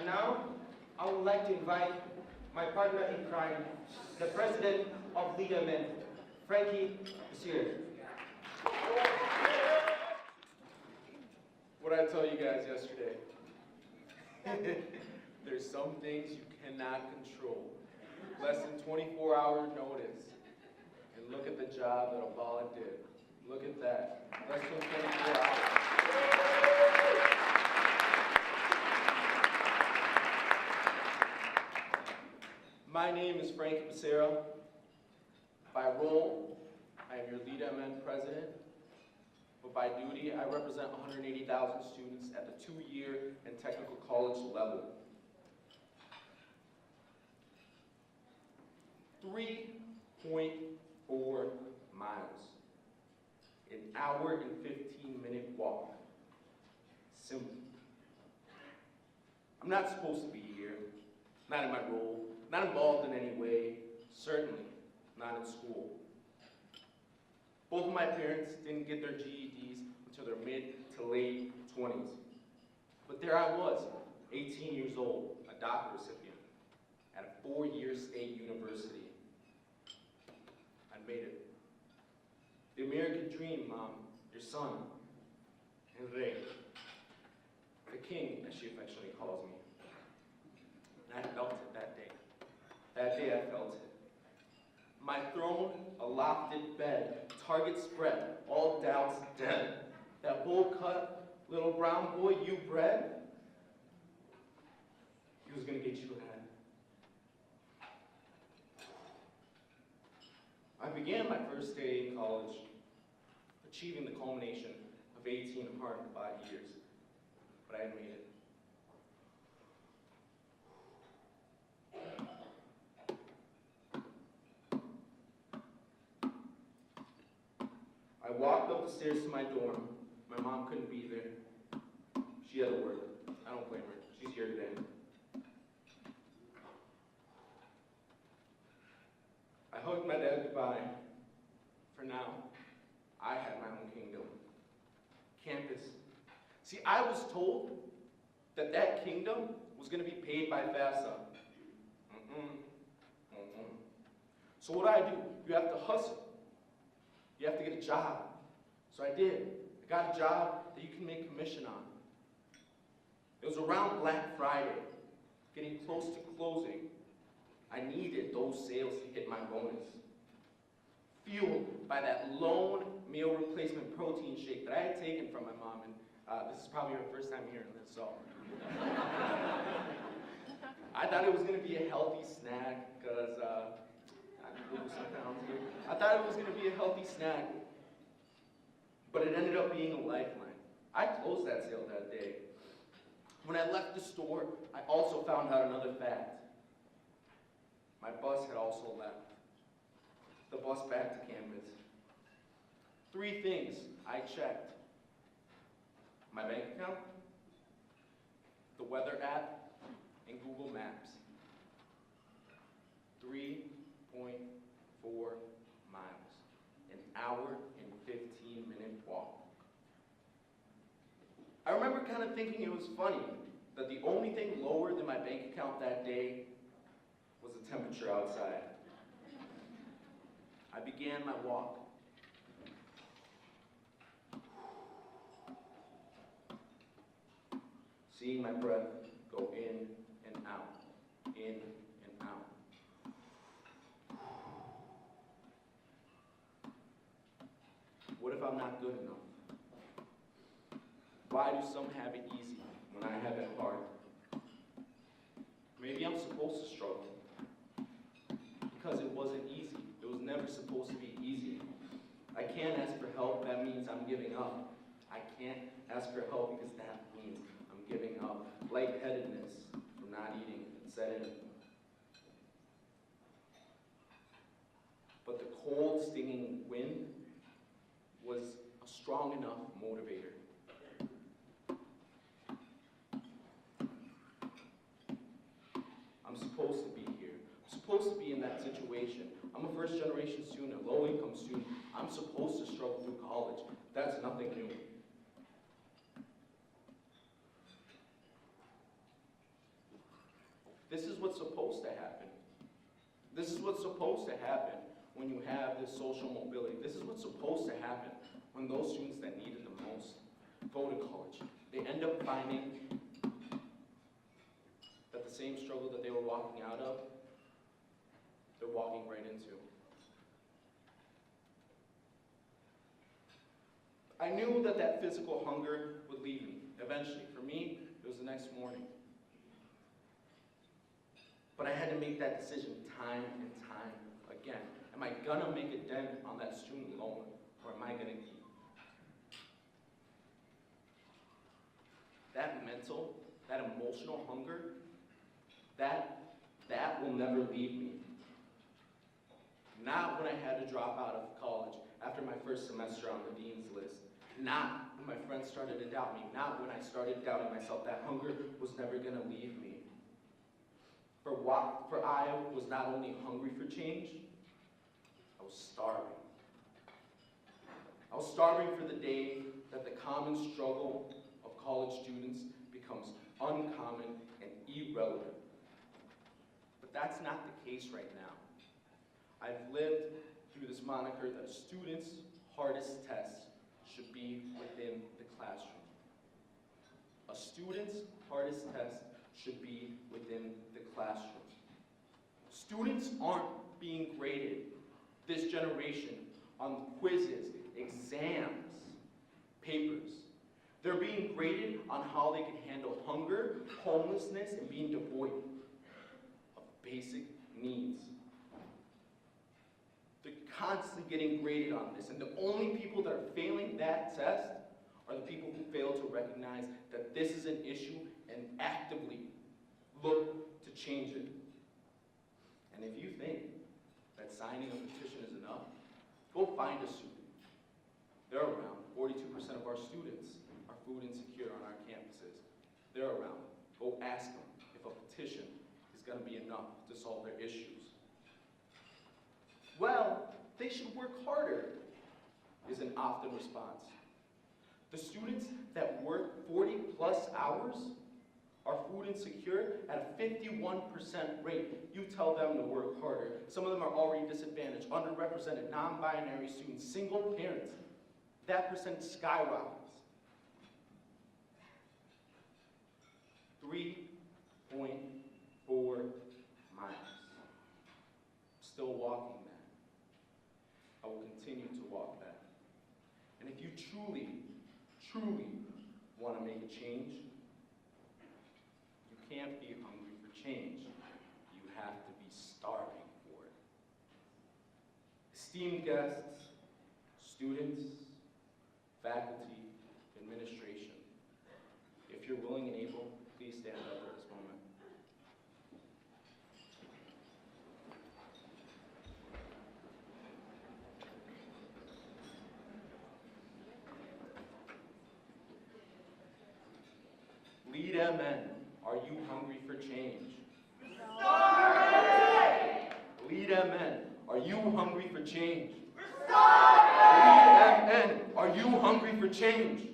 And now, I would like to invite my partner in crime, the president of LeadMN, Frankie Becerra. What did I tell you guys yesterday? There's some things you cannot control. Less than 24-hour notice. And look at the job that Gala did. Look at that. Less than 24 hours. My name is Frankie Becerra. By role, I am your LeadMN president. But by duty, I represent 180,000 students at the 2-year and technical college level. 3.4 miles. An hour and 15-minute walk. Simple. I'm not supposed to be here. Not in my role. Not involved in any way. Certainly not in school. Both of my parents didn't get their GEDs until their mid to late 20s. But there I was, 18 years old, a DACA recipient at a 4-year state university. I made it. The American dream, Mom, your son, and they, the king, as she affectionately calls me. And I felt it that day. That day I felt it. My throne, a lofted bed, target spread, all doubts dead. That bowl cut, little brown boy you bred, he was gonna get you ahead. I began my first day in college, achieving the culmination of 18 hard and 5 years, but I had made it. I walked up the stairs to my dorm. My mom couldn't be there. She had to work. I don't blame her. She's here today. I hugged my dad goodbye. For now, I had my own kingdom. Campus. See, I was told that that kingdom was going to be paid by FAFSA. So what do? You have to hustle. You have to get a job. So I did. I got a job that you can make commission on. It was around Black Friday, getting close to closing. I needed those sales to hit my bonus. Fueled by that lone meal replacement protein shake that I had taken from my mom, and this is probably her first time hearing this, so. I thought it was gonna be a healthy snack, because I thought it was going to be a healthy snack, but it ended up being a lifeline. I closed that sale that day. When I left the store, I also found out another fact. My bus had also left. The bus back to campus. 3 things I checked. My bank account, the weather app, and Google Maps. 3.4 miles, an hour and 15-minute walk. I remember kind of thinking it was funny that the only thing lower than my bank account that day was the temperature outside. I began my walk. Seeing my breath go in and out, in and out. What if I'm not good enough? Why do some have it easy when I have it hard? Maybe I'm supposed to struggle. Because it wasn't easy. It was never supposed to be easy. I can't ask for help, that means I'm giving up. I can't ask for help because that means I'm giving up. Lightheadedness from not eating set in. But the cold, stinging wind was a strong enough motivator. I'm supposed to be here. I'm supposed to be in that situation. I'm a first-generation student, a low-income student. I'm supposed to struggle through college. That's nothing new. This is what's supposed to happen. This is what's supposed to happen when you have this social mobility. This is what's supposed to happen when those students that need it the most go to college. They end up finding that the same struggle that they were walking out of, they're walking right into. I knew that that physical hunger would leave me eventually. For me, it was the next morning. But I had to make that decision time and time again. Am I gonna make a dent on that student loan, or am I gonna eat? That mental, that emotional hunger, that will never leave me. Not when I had to drop out of college after my first semester on the dean's list. Not when my friends started to doubt me. Not when I started doubting myself. That hunger was never gonna leave me. For I was not only hungry for change, I was starving. I was starving for the day that the common struggle of college students becomes uncommon and irrelevant. But that's not the case right now. I've lived through this moniker that a student's hardest test should be within the classroom. A student's hardest test should be within the classroom. Students aren't being graded this generation on quizzes, exams, papers. They're being graded on how they can handle hunger, homelessness, and being devoid of basic needs. They're constantly getting graded on this, and the only people that are failing that test are the people who fail to recognize that this is an issue and actively look to change it. And if you think that signing a petition is enough, go find a student. They're around. 42% of our students are food insecure on our campuses. They're around. Go ask them if a petition is going to be enough to solve their issues. Well, they should work harder, is an often response. The students that work 40 plus hours are food insecure at a 51% rate. You tell them to work harder. Some of them are already disadvantaged, underrepresented, non-binary students, single parents. That percent skyrockets. 3.4 miles. Still walking that. I will continue to walk that. And if you truly want to make a change, you can't be hungry for change. You have to be starving for it. Esteemed guests, students, faculty, administration, if you're willing and able, please stand up at this moment. LeadMN, are you hungry for change? Starving! LeadMN, are you hungry for change? Starving! LeadMN, are you hungry for change?